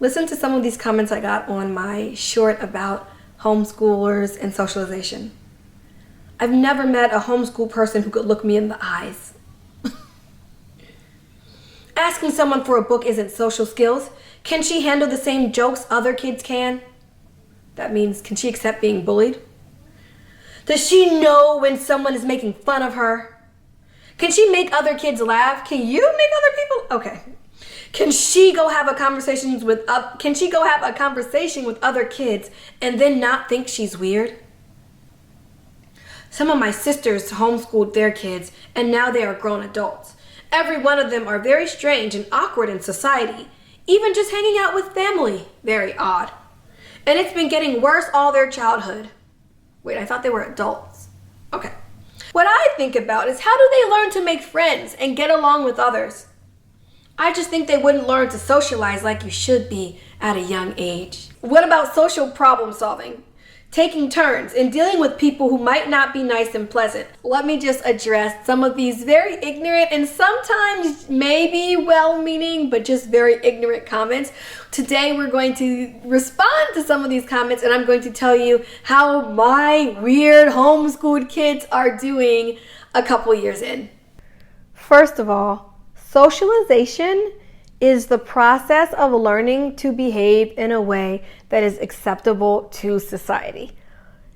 Listen to some of these comments I got on my short about homeschoolers and socialization. I've never met a homeschool person who could look me in the eyes. Asking someone for a book isn't social skills. Can she handle the same jokes other kids can? That means, can she accept being bullied? Does she know when someone is making fun of her? Can she make other kids laugh? Can you make other people? Okay. Can she go have a conversation with other kids and then not think she's weird? Some of my sisters homeschooled their kids and now they are grown adults. Every one of them are very strange and awkward in society. Even just hanging out with family, very odd. And it's been getting worse all their childhood. Wait, I thought they were adults. Okay. What I think about is, how do they learn to make friends and get along with others? I just think they wouldn't learn to socialize like you should be at a young age. What about social problem solving? Taking turns and dealing with people who might not be nice and pleasant. Let me just address some of these very ignorant and sometimes maybe well-meaning but just very ignorant comments. Today we're going to respond to some of these comments and I'm going to tell you how my weird homeschooled kids are doing a couple years in. First of all, socialization is the process of learning to behave in a way that is acceptable to society.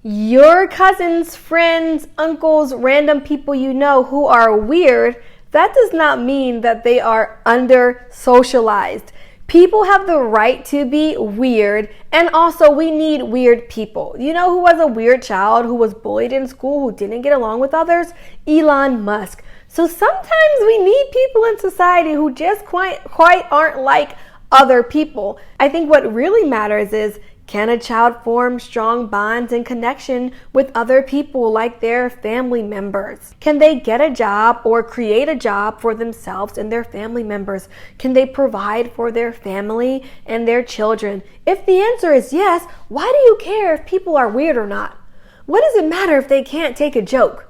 Your cousins, friends, uncles, random people you know who are weird, that does not mean that they are under-socialized. People have the right to be weird, and also we need weird people. You know who was a weird child who was bullied in school, who didn't get along with others? Elon Musk. So sometimes we need people in society who just quite aren't like other people. I think what really matters is, can a child form strong bonds and connection with other people like their family members? Can they get a job or create a job for themselves and their family members? Can they provide for their family and their children? If the answer is yes, why do you care if people are weird or not? What does it matter if they can't take a joke?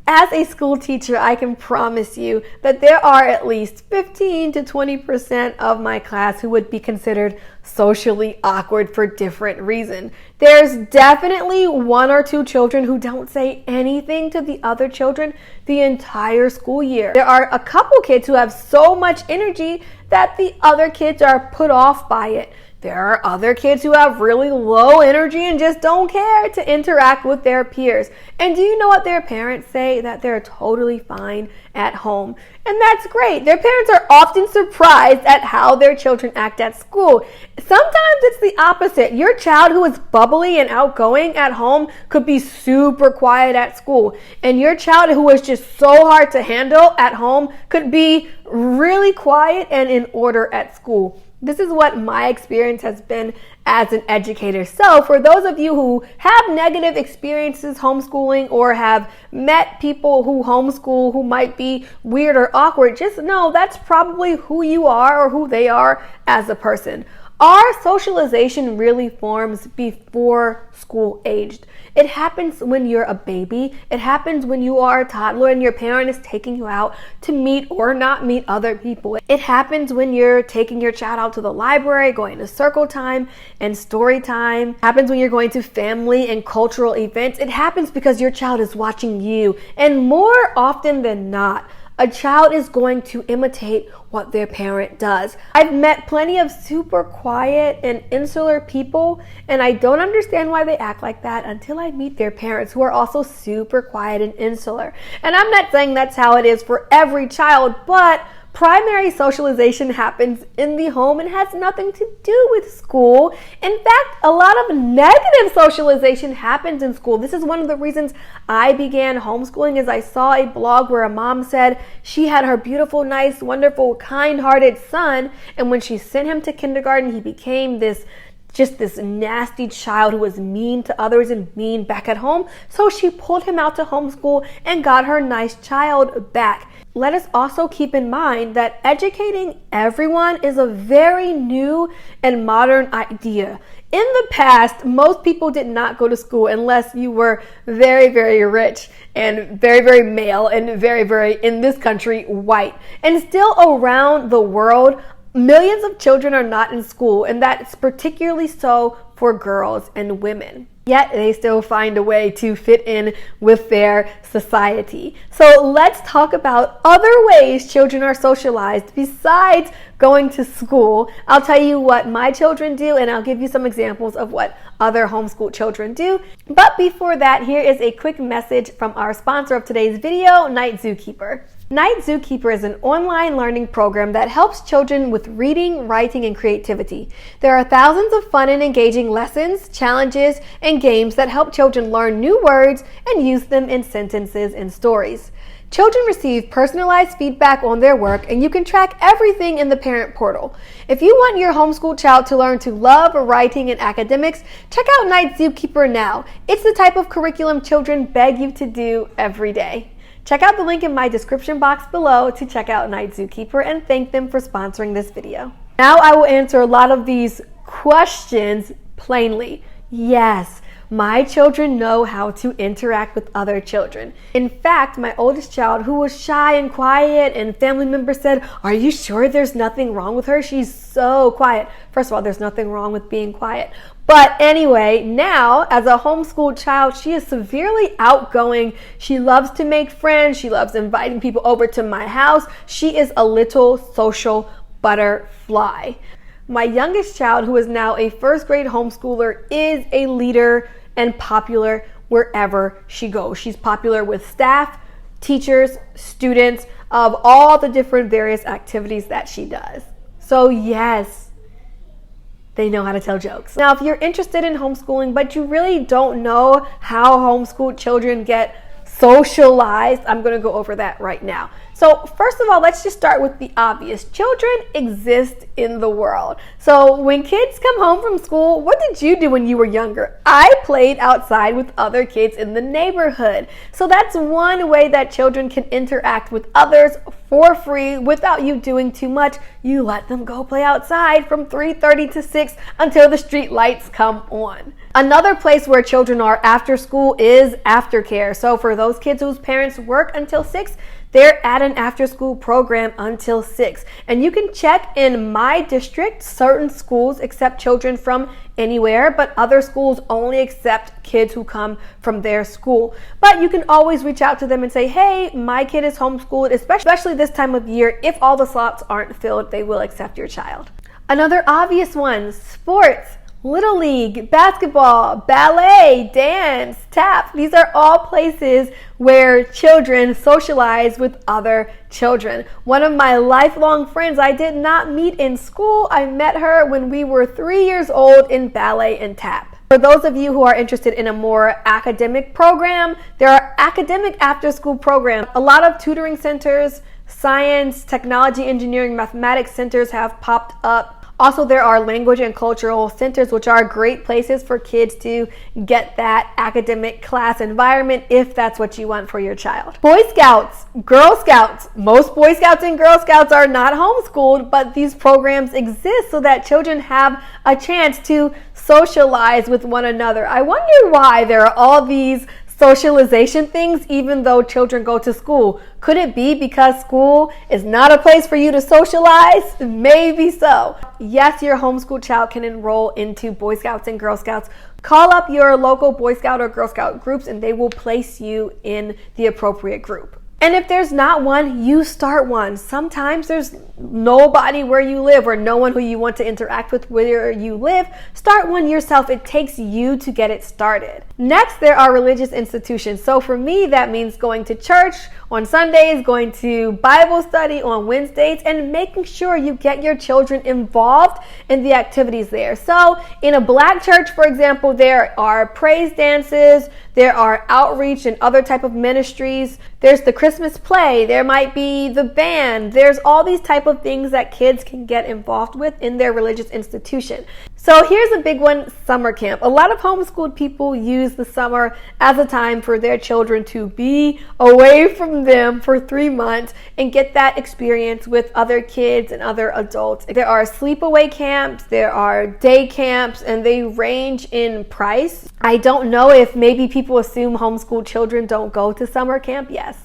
As a school teacher, I can promise you that there are at least 15 to 20% of my class who would be considered socially awkward for different reasons. There's definitely one or two children who don't say anything to the other children the entire school year. There are a couple kids who have so much energy that the other kids are put off by it. There are other kids who have really low energy and just don't care to interact with their peers. And do you know what their parents say? That they're totally fine at home. And that's great. Their parents are often surprised at how their children act at school. Sometimes it's the opposite. Your child who is bubbly and outgoing at home could be super quiet at school. And your child who is just so hard to handle at home could be really quiet and in order at school. This is what my experience has been as an educator. So for those of you who have negative experiences homeschooling or have met people who homeschool who might be weird or awkward, just know that's probably who you are or who they are as a person. Our socialization really forms before school aged. It happens when you're a baby. It happens when you are a toddler and your parent is taking you out to meet or not meet other people. It happens when you're taking your child out to the library, going to circle time and story time. It happens when you're going to family and cultural events. It happens because your child is watching you. And more often than not, a child is going to imitate what their parent does. I've met plenty of super quiet and insular people, and I don't understand why they act like that until I meet their parents who are also super quiet and insular. And I'm not saying that's how it is for every child, but primary socialization happens in the home and has nothing to do with school. In fact, a lot of negative socialization happens in school. This is one of the reasons I began homeschooling, is I saw a blog where a mom said she had her beautiful, nice, wonderful, kind-hearted son, and when she sent him to kindergarten, he became this nasty child who was mean to others and mean back at home. So she pulled him out to homeschool and got her nice child back. Let us also keep in mind that educating everyone is a very new and modern idea. In the past, most people did not go to school unless you were very, very rich and very, very male and very, very, in this country, white. And still around the world, Millions of children are not in school, and that's particularly so for girls and women. Yet they still find a way to fit in with their society. So let's talk about other ways children are socialized besides going to school. I'll tell you what my children do, and I'll give you some examples of what other homeschooled children do. But before that, here is a quick message from our sponsor of today's video, Night Zookeeper. Night Zookeeper is an online learning program that helps children with reading, writing, and creativity. There are thousands of fun and engaging lessons, challenges, and games that help children learn new words and use them in sentences and stories. Children receive personalized feedback on their work, and you can track everything in the parent portal. If you want your homeschool child to learn to love writing and academics, check out Night Zookeeper now. It's the type of curriculum children beg you to do every day. Check out the link in my description box below to check out Night Zookeeper and thank them for sponsoring this video. Now I will answer a lot of these questions plainly. Yes, my children know how to interact with other children. In fact, my oldest child, who was shy and quiet, and family members said, "Are you sure there's nothing wrong with her? She's so quiet." First of all, there's nothing wrong with being quiet. But anyway, now as a homeschooled child, she is severely outgoing. She loves to make friends. She loves inviting people over to my house. She is a little social butterfly. My youngest child, who is now a first grade homeschooler, is a leader and popular wherever she goes. She's popular with staff, teachers, students of all the different various activities that she does. So yes, they know how to tell jokes. Now, if you're interested in homeschooling, but you really don't know how homeschooled children get socialized, I'm going to go over that right now. So first of all, let's just start with the obvious. Children exist in the world. So when kids come home from school, what did you do when you were younger? I played outside with other kids in the neighborhood. So that's one way that children can interact with others for free without you doing too much. You let them go play outside from 3:30 to 6 until the street lights come on. Another place where children are after school is aftercare. So for those kids whose parents work until 6, they're at an after-school program until 6. And you can check in my district. Certain schools accept children from anywhere, but other schools only accept kids who come from their school. But you can always reach out to them and say, "Hey, my kid is homeschooled," especially this time of year. If all the slots aren't filled, they will accept your child. Another obvious one, sports. Little League, basketball, ballet, dance, tap. These are all places where children socialize with other children. One of my lifelong friends I did not meet in school. I met her when we were 3 years old in ballet and tap. For those of you who are interested in a more academic program, there are academic after-school programs. A lot of tutoring centers, science, technology, engineering, mathematics centers have popped up. Also, there are language and cultural centers, which are great places for kids to get that academic class environment if that's what you want for your child. Boy Scouts, Girl Scouts. Most Boy Scouts and Girl Scouts are not homeschooled, but these programs exist so that children have a chance to socialize with one another. I wonder why there are all these socialization things even though children go to school. Could it be because school is not a place for you to socialize? Maybe so. Yes, your homeschool child can enroll into Boy Scouts and Girl Scouts. Call up your local Boy Scout or Girl Scout groups and they will place you in the appropriate group. And if there's not one, you start one. Sometimes there's nobody where you live or no one who you want to interact with where you live. Start one yourself. It takes you to get it started. Next, there are religious institutions. So for me, that means going to church on Sundays, going to Bible study on Wednesdays, and making sure you get your children involved in the activities there. So in a Black church, for example, there are praise dances, there are outreach and other type of ministries. There's the Christmas play. There might be the band. There's all these type of things that kids can get involved with in their religious institution. So here's a big one, summer camp. A lot of homeschooled people use the summer as a time for their children to be away from them for 3 months and get that experience with other kids and other adults. There are sleepaway camps, there are day camps, and they range in price. I don't know if maybe people assume homeschooled children don't go to summer camp. Yes.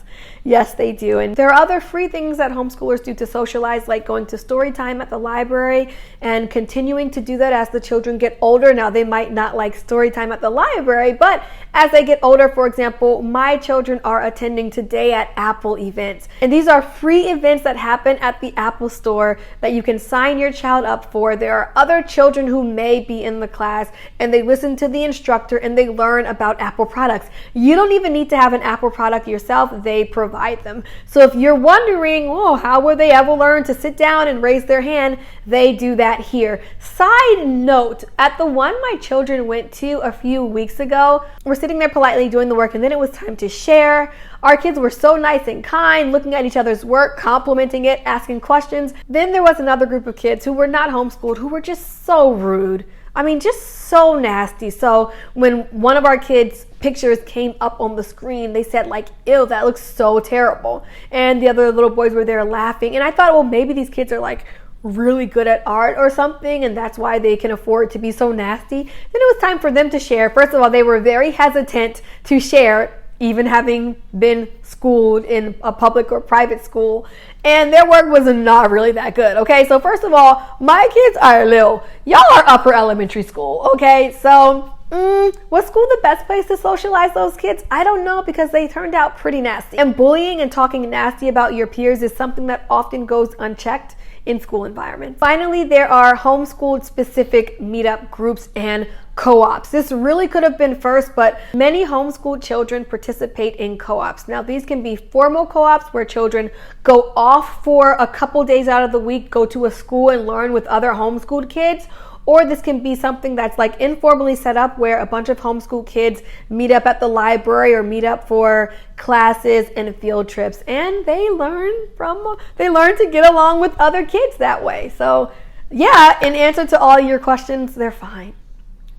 Yes, they do. And there are other free things that homeschoolers do to socialize, like going to story time at the library and continuing to do that as the children get older. Now, they might not like story time at the library, but as they get older, for example, my children are attending Today at Apple events. And these are free events that happen at the Apple store that you can sign your child up for. There are other children who may be in the class, and they listen to the instructor and they learn about Apple products. You don't even need to have an Apple product yourself. They provide them. So if you're wondering, oh, how will they ever learn to sit down and raise their hand? They do that here. Side note, at the one my children went to a few weeks ago, we're sitting there politely doing the work, and then it was time to share. Our kids were so nice and kind, looking at each other's work, complimenting it, asking questions. Then there was another group of kids who were not homeschooled, who were just so rude. I mean, just so nasty. So when one of our kids' pictures came up on the screen, they said like, ew, that looks so terrible. And the other little boys were there laughing. And I thought, well, maybe these kids are like really good at art or something, and that's why they can afford to be so nasty. Then it was time for them to share. First of all, they were very hesitant to share, even having been schooled in a public or private school, and their work was not really that good. Okay, so first of all, my kids are little. Y'all are upper elementary school. Okay, so was school the best place to socialize those kids? I don't know, because they turned out pretty nasty. And bullying and talking nasty about your peers is something that often goes unchecked in school environments. Finally, there are homeschooled specific meetup groups and co-ops. This really could have been first, but many homeschooled children participate in co-ops. Now, these can be formal co-ops where children go off for a couple days out of the week, go to a school and learn with other homeschooled kids. Or this can be something that's like informally set up where a bunch of homeschool kids meet up at the library or meet up for classes and field trips, and they learn to get along with other kids that way. So yeah, in answer to all your questions, they're fine.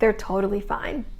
They're totally fine.